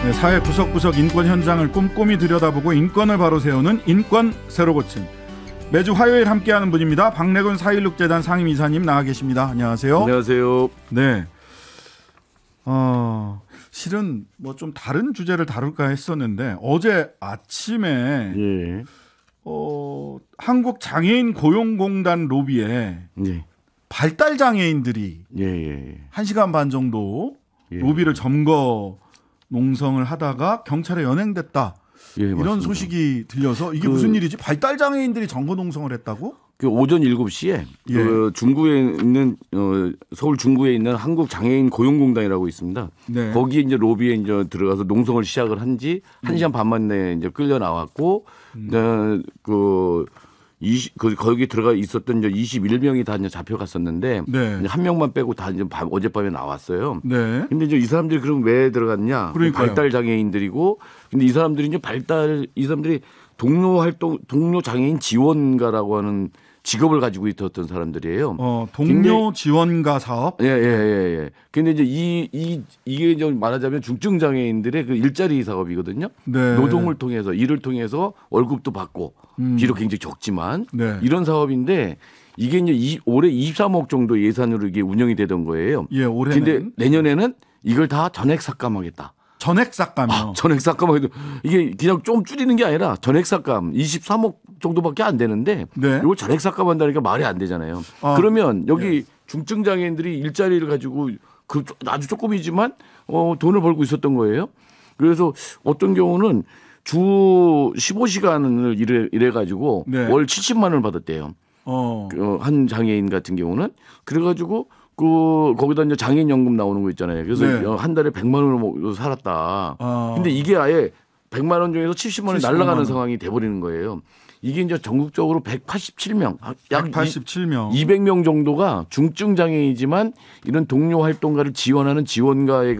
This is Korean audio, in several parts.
네, 사회 구석구석 인권 현장을 꼼꼼히 들여다보고 인권을 바로 세우는 인권 새로 고침. 매주 화요일 함께하는 분입니다. 박래군 4.16재단 상임이사님 나와 계십니다. 안녕하세요. 안녕하세요. 네. 실은 뭐 좀 다른 주제를 다룰까 했었는데 어제 아침에 예. 한국장애인 고용공단 로비에 예. 발달 장애인들이 예. 1시간 반 정도 예. 로비를 점거 농성을 하다가 경찰에 연행됐다. 예, 이런 맞습니다. 소식이 들려서 이게 무슨 일이지? 발달 장애인들이 점거 농성을 했다고? 그 오전 7시에 예. 그 중구에 있는 서울 중구에 있는 한국 장애인 고용공단이라고 있습니다. 네. 거기에 이제 로비에 이제 들어가서 농성을 시작을 한지 1시간 반 만에 이제 끌려 나왔고 거기 들어가 있었던 이제 21명이 다 이제 잡혀갔었는데 네. 이제 한 명만 빼고 다 이제 어젯밤에 나왔어요. 네. 근데 이제 이 사람들이 그럼 왜 들어갔냐? 그러니까요. 발달 장애인들이 근데 이 사람들이 이 사람들이 동료 장애인 지원가라고 하는 직업을 가지고 있었던 사람들이에요. 동료 지원가 사업? 예. 근데 이제 이게 좀 말하자면 중증 장애인들의 그 일자리 사업이거든요. 네. 노동을 통해서 일을 통해서 월급도 받고 비록 굉장히 적지만 네. 이런 사업인데 이게 이제 올해 23억 정도 예산으로 이게 운영이 되던 거예요. 예, 올해는. 근데 내년에는 이걸 다 전액 삭감하겠다. 전액 삭감이요. 전액 삭감하기도 이게 그냥 좀 줄이는 게 아니라 전액 삭감 23억 정도밖에 안 되는데 네. 이걸 전액 삭감한다니까 말이 안 되잖아요. 그러면 여기 중증 장애인들이 일자리를 가지고 그 아주 조금이지만 돈을 벌고 있었던 거예요. 그래서 어떤 경우는 주 15시간을 일해 가지고 네. 월 70만 원을 받았대요. 한 장애인 같은 경우는 그래가지고 거기다 이제 장애인 연금 나오는 거 있잖아요. 그래서 네. 한 달에 100만 원을 살았다. 근데 이게 아예 100만 원 중에서 70만 원이 날아가는 상황이 돼버리는 거예요. 이게 이제 전국적으로 187명, 약 187명, 200명 정도가 중증 장애이지만 이런 동료 활동가를 지원하는 지원가의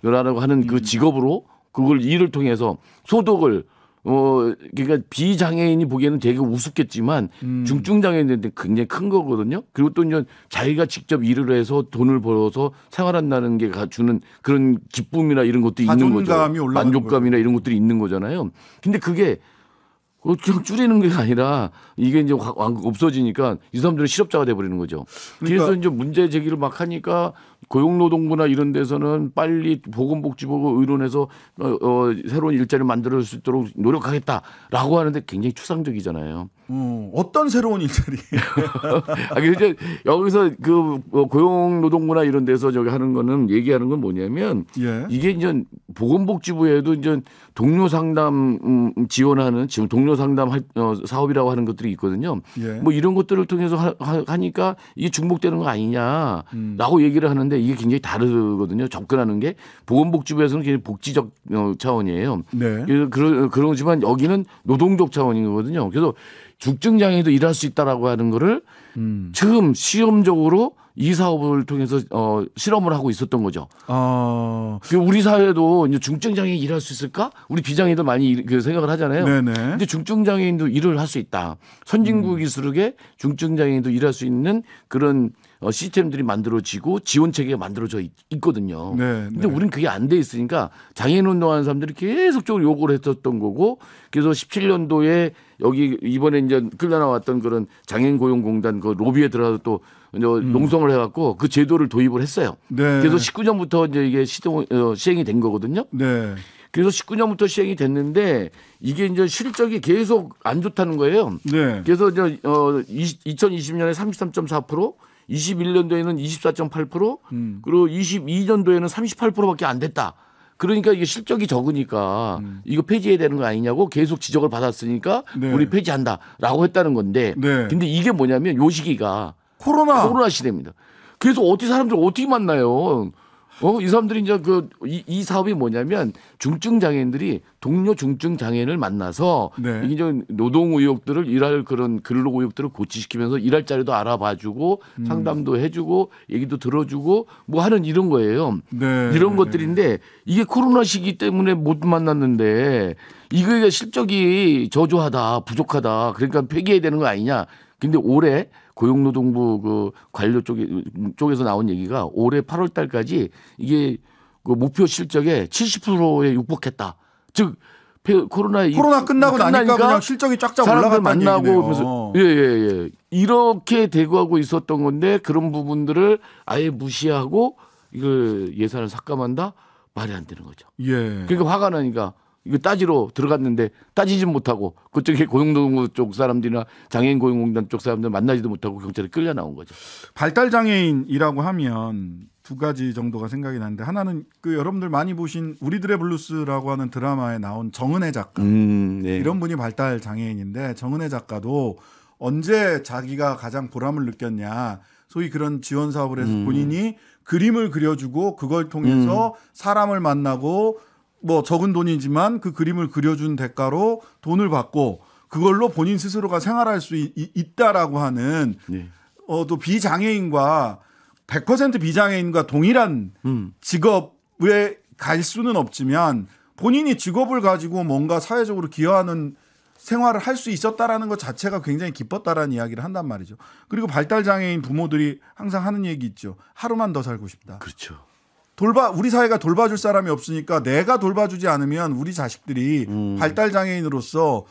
그러라고 하는 그 직업으로 그걸 일을 통해서 소득을 그러니까 비장애인이 보기에는 되게 우습겠지만 중증 장애인들한테 굉장히 큰 거거든요. 그리고 또 이제 자기가 직접 일을 해서 돈을 벌어서 생활한다는 게 주는 그런 기쁨이나 이런 것도 있는 거죠. 만족감이나 이런 것들이 있는 거잖아요. 근데 그게 그냥 줄이는 게 아니라 이게 이제 없어지니까 이 사람들은 실업자가 돼버리는 거죠. 그래서 이제 문제 제기를 막 하니까 고용노동부나 이런 데서는 빨리 보건복지부가 의논해서 새로운 일자리를 만들 수 있도록 노력하겠다라고 하는데 굉장히 추상적이잖아요. 어떤 새로운 일자리예요? 그래서 여기서 그 고용노동부나 이런 데서 저기 하는 거는 얘기하는 건 뭐냐면 예. 이게 이제 보건복지부에도 이제 동료 상담 지원하는 지금 동료 상담 사업이라고 하는 것들이 있거든요. 예. 뭐 이런 것들을 통해서 하니까 이게 중복되는 거 아니냐라고 얘기를 하는데 이게 굉장히 다르거든요. 접근하는 게 보건복지부에서는 굉장히 복지적 차원이에요. 네. 그러지만 여기는 노동적 차원인 거거든요. 그래서 중증 장애도 일할 수 있다라고 하는 거를 지금 시험적으로 이 사업을 통해서 실험을 하고 있었던 거죠. 우리 사회도 이제 중증 장애인 일할 수 있을까? 우리 비장애인도 많이 그 생각을 하잖아요. 네네. 근데 중증 장애인도 일을 할 수 있다. 선진국일수록에 중증 장애인도 일할 수 있는 그런 시스템들이 만들어지고 지원 체계가 만들어져 있거든요. 네, 근데 우리는 그게 안 돼 있으니까 장애인 운동하는 사람들이 계속적으로 요구를 했었던 거고 그래서 17년도에 여기 이번에 이제 끌려 나왔던 그런 장애인 고용공단 그 로비에 들어가서 또 농성을 해갖고 그 제도를 도입을 했어요. 네. 그래서 19년부터 이제 이게 시행이 된 거거든요. 네. 그래서 19년부터 시행이 됐는데 이게 이제 실적이 계속 안 좋다는 거예요. 네. 그래서 이제 2020년에 33.4%, 21년도에는 24.8%, 그리고 22년도에는 38%밖에 안 됐다. 그러니까 이게 실적이 적으니까 이거 폐지해야 되는 거 아니냐고 계속 지적을 받았으니까 네. 우리 폐지한다라고 했다는 건데 네. 근데 이게 뭐냐면 요 시기가 코로나 시대입니다. 그래서 사람들 어떻게 만나요? 이 사람들이 이제 이 사업이 뭐냐면 중증 장애인들이 동료 중증 장애인을 만나서 네. 이게 좀 노동 의욕들을 일할 그런 근로 의욕들을 고취시키면서 일할 자리도 알아봐주고 상담도 해주고 얘기도 들어주고 뭐 하는 이런 거예요. 네. 이런 것들인데 이게 코로나 시기 때문에 못 만났는데 이게 실적이 저조하다, 부족하다. 그러니까 폐기해야 되는 거 아니냐. 근데 올해 고용노동부 그 관료 쪽에서 나온 얘기가 올해 8월 달까지 이게 그 목표 실적의 70%에 육박했다. 즉 코로나 끝나고 나니까 그냥 실적이 쫙쫙 올라갔다는 만나고 얘기네요. 그러면서 예. 이렇게 대구하고 있었던 건데 그런 부분들을 아예 무시하고 이걸 예산을 삭감한다? 말이 안 되는 거죠. 예. 그러니까 화가 나니까 이거 따지러 들어갔는데 따지지 못하고 그쪽에 고용노동부 쪽 사람들이나 장애인 고용공단 쪽 사람들 만나지도 못하고 경찰에 끌려 나온 거죠. 발달 장애인이라고 하면 두 가지 정도가 생각이 나는데 하나는 그 여러분들 많이 보신 우리들의 블루스라고 하는 드라마에 나온 정은혜 작가 네. 이런 분이 발달 장애인인데 정은혜 작가도 언제 자기가 가장 보람을 느꼈냐 소위 그런 지원 사업을 해서 본인이 그림을 그려주고 그걸 통해서 사람을 만나고 뭐 적은 돈이지만 그 그림을 그려준 대가로 돈을 받고 그걸로 본인 스스로가 생활할 수 있다라고 하는 네. 또 비장애인과 100% 비장애인과 동일한 직업에 갈 수는 없지만 본인이 직업을 가지고 뭔가 사회적으로 기여하는 생활을 할 수 있었다라는 것 자체가 굉장히 기뻤다라는 이야기를 한단 말이죠. 그리고 발달장애인 부모들이 항상 하는 얘기 있죠. 하루만 더 살고 싶다. 그렇죠. 우리 사회가 돌봐줄 사람이 없으니까 내가 돌봐주지 않으면 우리 자식들이 발달장애인으로서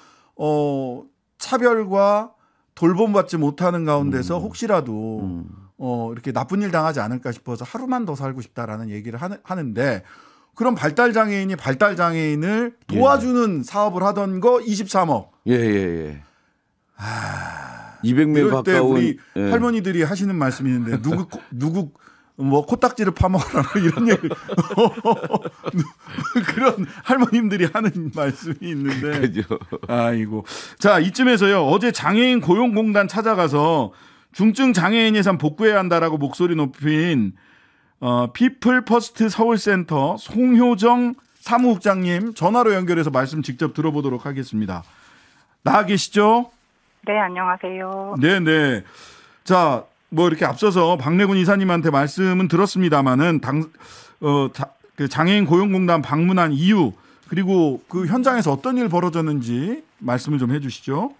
차별과 돌봄받지 못하는 가운데서 혹시라도 이렇게 나쁜 일 당하지 않을까 싶어서 하루만 더 살고 싶다라는 얘기를 하는데 그럼 발달장애인이 발달장애인을 도와주는 사업을 하던 거 23억. 예. 200명 이럴 때 가까운 우리 할머니들이 하시는 말씀이 있는데 누구 뭐 코딱지를 파먹으라 이런 얘기 그런 할머님들이 하는 말씀이 있는데 그죠. 아이고 자 이쯤에서요 어제 장애인 고용공단 찾아가서 중증 장애인 예산 복구해야 한다라고 목소리 높인 피플 퍼스트 서울센터 송효정 사무국장님 전화로 연결해서 말씀 직접 들어보도록 하겠습니다. 나와 계시죠? 네, 안녕하세요. 네네. 자, 뭐 이렇게 앞서서 박래군 이사님한테 말씀은 들었습니다만은 그 장애인 고용공단 방문한 이유 그리고 그 현장에서 어떤 일 벌어졌는지 말씀을 좀 해주시죠.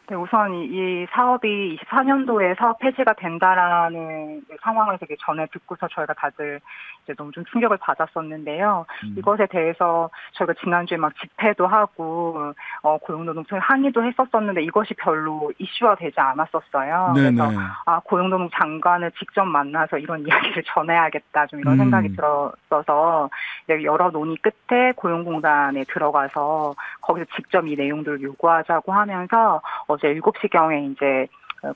네, 우선 이 사업이 24년도에 사업 폐지가 된다라는 상황을 되게 전에 듣고서 저희가 다들 이제 너무 좀 충격을 받았었는데요. 이것에 대해서 저희가 지난주에 막 집회도 하고 고용노동청에 항의도 했었었는데 이것이 별로 이슈화 되지 않았었어요. 네네. 그래서 고용노동 장관을 직접 만나서 이런 이야기를 전해야겠다 좀 이런 생각이 들었어서 여러 논의 끝에 고용공단에 들어가서 거기서 직접 이 내용들을 요구하자고 하면서 어제 7시경에 이제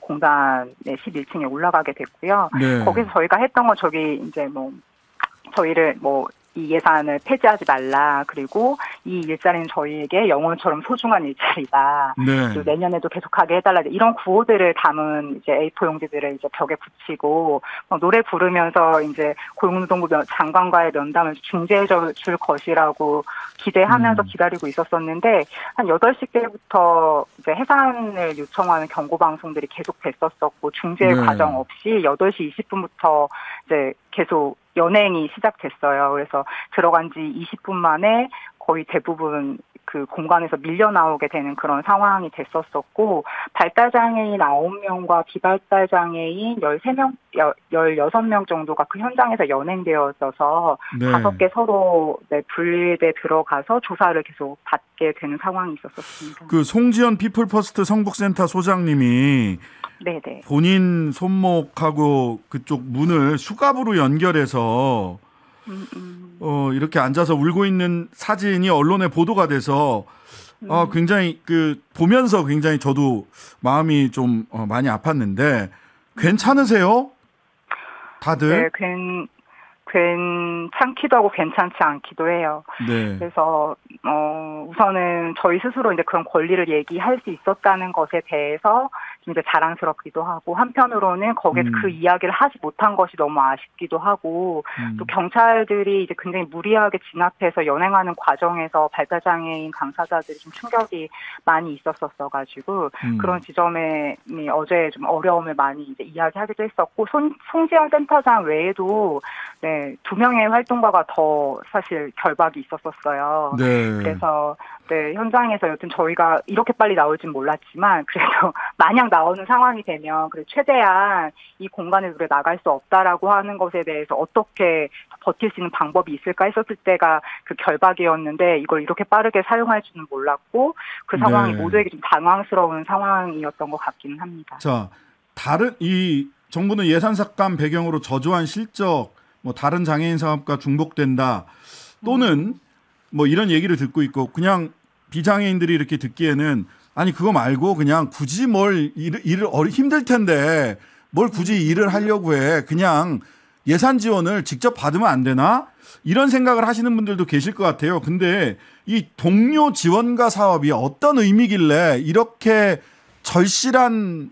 공단의 11층에 올라가게 됐고요. 네. 거기서 저희가 했던 건 이제 저희를 이 예산을 폐지하지 말라. 그리고 이 일자리는 저희에게 영혼처럼 소중한 일자리다. 네. 그리고 내년에도 계속하게 해달라. 이런 구호들을 담은 이제 A4 용지들을 이제 벽에 붙이고 노래 부르면서 이제 고용노동부 장관과의 면담을 중재해 줄 것이라고 기대하면서 기다리고 있었었는데 한 8시 때부터 이제 해산을 요청하는 경고 방송들이 계속 됐었었고 중재 과정 없이 8시 20분부터 이제 계속 연행이 시작됐어요. 그래서 들어간 지 20분 만에 거의 대부분 그 공간에서 밀려 나오게 되는 그런 상황이 됐었었고 발달장애인 9명과 비발달장애인 16명 정도가 그 현장에서 연행되어져서 5개 서로 분리돼 들어가서 조사를 계속 받게 되는 상황이 있었습니다. 그 송지연 피플퍼스트 성북센터 소장님이 네네. 본인 손목하고 그쪽 문을 수갑으로 연결해서 이렇게 앉아서 울고 있는 사진이 언론에 보도가 돼서 굉장히 보면서 굉장히 저도 마음이 좀 많이 아팠는데 괜찮으세요? 다들? 네, 괜찮기도 하고 괜찮지 않기도 해요. 네. 그래서 우선은 저희 스스로 이제 그런 권리를 얘기할 수 있었다는 것에 대해서 이제 자랑스럽기도 하고 한편으로는 거기서 그 이야기를 하지 못한 것이 너무 아쉽기도 하고 또 경찰들이 이제 굉장히 무리하게 진압해서 연행하는 과정에서 발달장애인 당사자들이 좀 충격이 많이 있었어가지고 그런 지점에 어제 좀 어려움을 많이 이제 이야기하기도 했었고 송지영 센터장 외에도 2명의 활동가가 더 사실 결박이 있었었어요. 네. 그래서 현장에서 여튼 저희가 이렇게 빨리 나올진 몰랐지만 그래도 마냥 나오는 상황이 되면 그래 최대한 이 공간을 우리가 나갈 수 없다라고 하는 것에 대해서 어떻게 버틸 수 있는 방법이 있을까 했었을 때가 그 결박이었는데 이걸 이렇게 빠르게 사용할 줄은 몰랐고 그 상황이 네. 모두에게 좀 당황스러운 상황이었던 것 같기는 합니다. 자, 다른 이 정부는 예산 삭감 배경으로 저조한 실적, 뭐 다른 장애인 사업과 중복된다 또는 뭐 이런 얘기를 듣고 있고 그냥 비장애인들이 이렇게 듣기에는 아니 그거 말고 그냥 굳이 뭘 일을 힘들 텐데 뭘 굳이 일을 하려고 해 그냥 예산 지원을 직접 받으면 안 되나 이런 생각을 하시는 분들도 계실 것 같아요. 근데 이 동료 지원가 사업이 어떤 의미길래 이렇게 절실한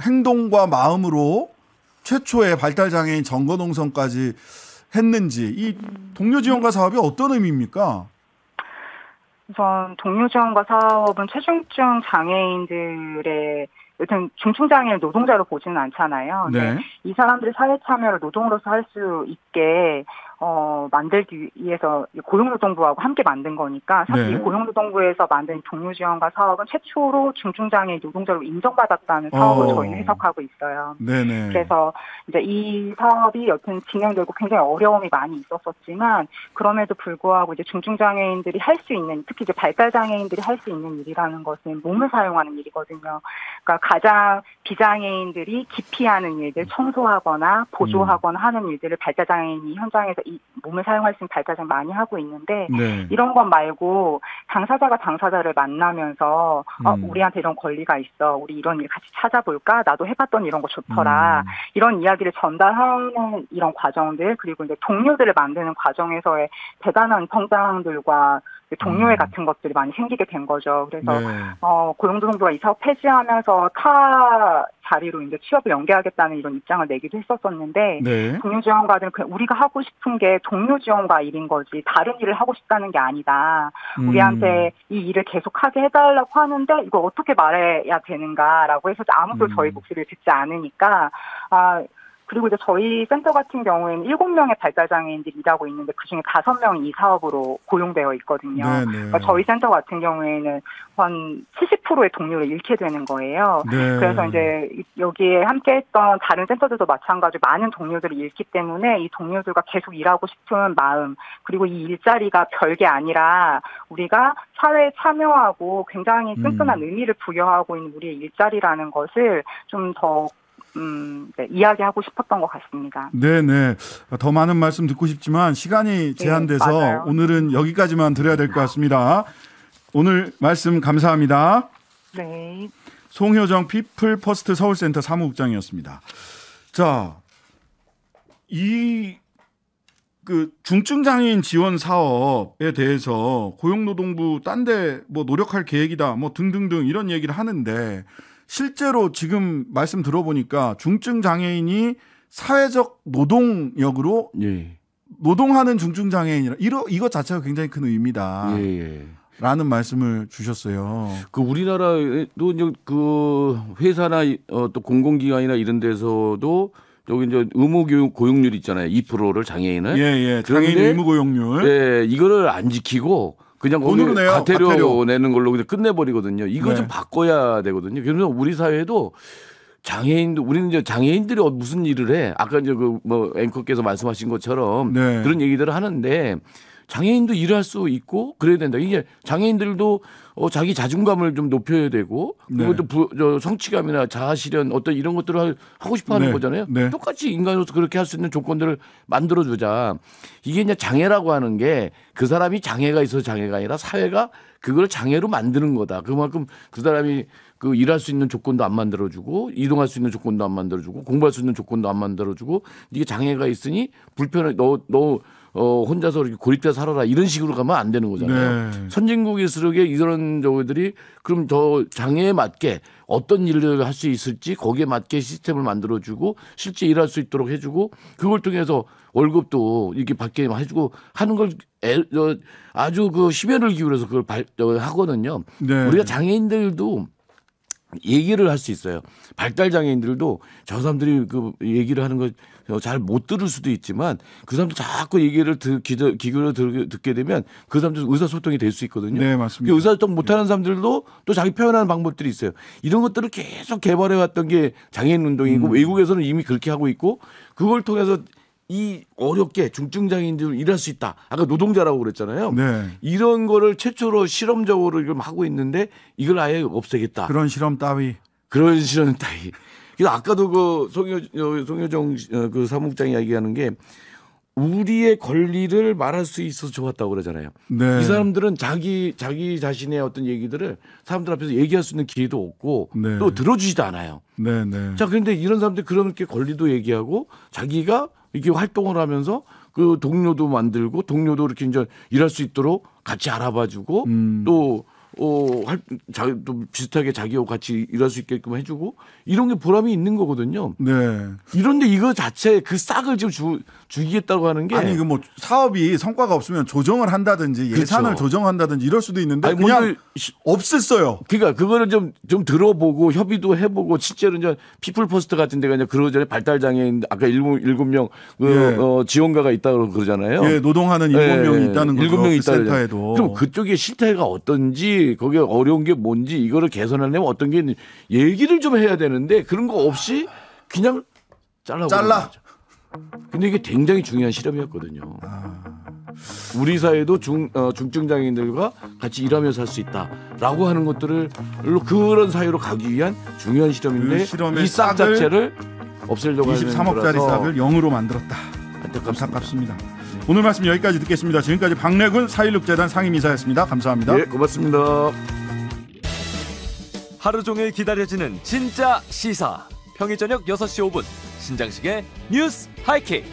행동과 마음으로 최초의 발달장애인 정거동선까지 했는지 이 동료 지원가 사업이 어떤 의미입니까? 우선 동료 지원가 사업은 최중증 장애인들의 여튼 중증 장애인 노동자로 보지는 않잖아요. 네. 이 사람들이 사회 참여를 노동으로서 할 수 있게 만들기 위해서 고용노동부하고 함께 만든 거니까 사실 네. 이 고용노동부에서 만든 동료 지원가 사업은 최초로 중증 장애인 노동자로 인정받았다는 사업을 저희는 해석하고 있어요. 네네. 그래서 이제 이 사업이 여튼 진행되고 굉장히 어려움이 많이 있었었지만 그럼에도 불구하고 이제 중증 장애인들이 할 수 있는 특히 이제 발달 장애인들이 할 수 있는 일이라는 것은 몸을 사용하는 일이거든요. 그러니까 가장 비장애인들이 기피하는 일들, 청소하거나 보조하거나 하는 일들을 발달 장애인이 현장에서 이 몸을 사용할 수 있는 발달장 많이 하고 있는데 네. 이런 것 말고 당사자가 당사자를 만나면서 우리한테 이런 권리가 있어. 우리 이런 일 같이 찾아볼까? 나도 해봤던 이런 거 좋더라. 이런 이야기를 전달하는 이런 과정들 그리고 이제 동료들을 만드는 과정에서의 대단한 성장들과 동료애 같은 것들이 많이 생기게 된 거죠. 그래서 네. 고용노동부가 이 사업 폐지하면서 타 자리로 이제 취업을 연계하겠다는 이런 입장을 내기도 했었었는데 네. 동료 지원가들은 그냥 우리가 하고 싶은 게 동료 지원가 일인 거지 다른 일을 하고 싶다는 게 아니다. 우리한테 이 일을 계속하게 해달라고 하는데 이걸 어떻게 말해야 되는가라고 해서 아무도 저희 목소리를 듣지 않으니까 그리고 이제 저희 센터 같은 경우에는 7명의 발달장애인들이 일하고 있는데 그중에 5명이 이 사업으로 고용되어 있거든요. 네네. 그러니까 저희 센터 같은 경우에는 한 70%의 동료를 잃게 되는 거예요. 네. 그래서 이제 여기에 함께했던 다른 센터들도 마찬가지로 많은 동료들을 잃기 때문에 이 동료들과 계속 일하고 싶은 마음 그리고 이 일자리가 별게 아니라 우리가 사회에 참여하고 굉장히 끈끈한 의미를 부여하고 있는 우리의 일자리라는 것을 좀 더 네, 이야기하고 싶었던 것 같습니다. 네네. 더 많은 말씀 듣고 싶지만 시간이 제한돼서 맞아요. 오늘은 여기까지만 드려야 될 것 같습니다. 오늘 말씀 감사합니다. 네. 송효정 피플 퍼스트 서울센터 사무국장이었습니다. 자, 이 중증 장애인 지원 사업에 대해서 고용노동부 딴 데 뭐 노력할 계획이다 뭐 등등등 이런 얘기를 하는데 실제로 지금 말씀 들어보니까 중증 장애인이 사회적 노동력으로 예. 노동하는 중증 장애인이라 이거 자체가 굉장히 큰 의미다. 예. 라는 말씀을 주셨어요. 그 우리나라에도 이제 그 회사나 또 공공기관이나 이런 데서도 여기 이제 의무 교육 고용률 있잖아요. 2%를 장애인을. 예. 장애인 그런데 의무 고용률. 예, 이거를 안 지키고 그냥 돈으로 내요. 과태료 내는 걸로 그냥 끝내버리거든요. 이거 네. 좀 바꿔야 되거든요. 그래서 우리 사회도 장애인도 우리는 이제 장애인들이 무슨 일을 해? 아까 이제 그 뭐 앵커께서 말씀하신 것처럼 네. 그런 얘기들을 하는데 장애인도 일할 수 있고 그래야 된다. 이게 장애인들도 자기 자존감을 좀 높여야 되고 그리고 네. 또 성취감이나 자아 실현 어떤 이런 것들을 하고 싶어 하는 네. 거잖아요. 네. 똑같이 인간으로서 그렇게 할 수 있는 조건들을 만들어 주자. 이게 이제 장애라고 하는 게 그 사람이 장애가 있어서 장애가 아니라 사회가 그걸 장애로 만드는 거다. 그만큼 그 사람이 그 일할 수 있는 조건도 안 만들어주고 이동할 수 있는 조건도 안 만들어주고 공부할 수 있는 조건도 안 만들어주고 이게 장애가 있으니 불편해 너 혼자서 이렇게 고립돼서 살아라 이런 식으로 가면 안 되는 거잖아요. 네. 선진국일수록 이런 저들이 그럼 더 장애에 맞게 어떤 일을 할 수 있을지 거기에 맞게 시스템을 만들어주고 실제 일할 수 있도록 해주고 그걸 통해서 월급도 이렇게 받게 해주고 하는 걸 아주 그 심혈을 기울여서 그걸 하거든요. 네. 우리가 장애인들도 얘기를 할 수 있어요. 발달 장애인들도 저 사람들이 그 얘기를 하는 거 잘 못 들을 수도 있지만 그 사람도 자꾸 얘기를 귀로 듣게 되면 그 사람도 의사소통이 될 수 있거든요. 네, 맞습니다. 의사소통 못하는 사람들도 또 자기 표현하는 방법들이 있어요. 이런 것들을 계속 개발해 왔던 게 장애인 운동이고 외국에서는 이미 그렇게 하고 있고 그걸 통해서 이 어렵게 중증 장애인들 일할 수 있다. 아까 노동자라고 그랬잖아요. 네. 이런 거를 최초로 실험적으로 이걸 하고 있는데 이걸 아예 없애겠다. 그런 실험 따위. 그런 실험 따위. 그래서 아까도 그 송효정 그 사무국장이 이야기하는 게 우리의 권리를 말할 수 있어서 좋았다고 그러잖아요. 네. 이 사람들은 자기 자신의 어떤 얘기들을 사람들 앞에서 얘기할 수 있는 기회도 없고 네. 또 들어주지도 않아요. 네, 네. 자, 그런데 이런 사람들이 그렇게 권리도 얘기하고 자기가 이렇게 활동을 하면서 그 동료도 만들고 동료도 이렇게 이제 일할 수 있도록 같이 알아봐주고 또 또 비슷하게 자기하고 같이 일할 수 있게끔 해주고 이런 게 보람이 있는 거거든요. 네. 이런데 이거 자체 그 싹을 지금 주겠다고 하는 게 아니 그 뭐 사업이 성과가 없으면 조정을 한다든지 예산을 그렇죠. 조정한다든지 이럴 수도 있는데 아니, 그냥 없앴어요. 그러니까 그거를 좀 들어보고 협의도 해보고 실제로 이제 피플 퍼스트 같은 데가 이제 그러잖아요. 발달 장애인 아까 7명 예. 지원가가 있다고 그러잖아요. 예, 노동하는 7명이 있다는 거죠. 7명이 그 센터에도. 그럼 그쪽의 실태가 어떤지 거기에 어려운 게 뭔지 이거를 개선하려면 어떤 게 있는지 얘기를 좀 해야 되는데 그런 거 없이 그냥 잘라. 근데 이게 굉장히 중요한 실험이었거든요. 우리 사회도 중증 장애인들과 같이 일하면서 살 수 있다라고 하는 것들을 그런 사회로 가기 위한 중요한 실험인데 그 실험의 이 싹 싹을 자체를 없애려고 하는 23억짜리 거라서 싹을 0으로 만들었다. 안타깝습니다. 오늘 말씀 여기까지 듣겠습니다. 지금까지 박래군 4.16재단 상임이사였습니다. 감사합니다. 네, 고맙습니다. 하루 종일 기다려지는 진짜 시사. 평일 저녁 6시 5분 신장식의 뉴스 하이킥.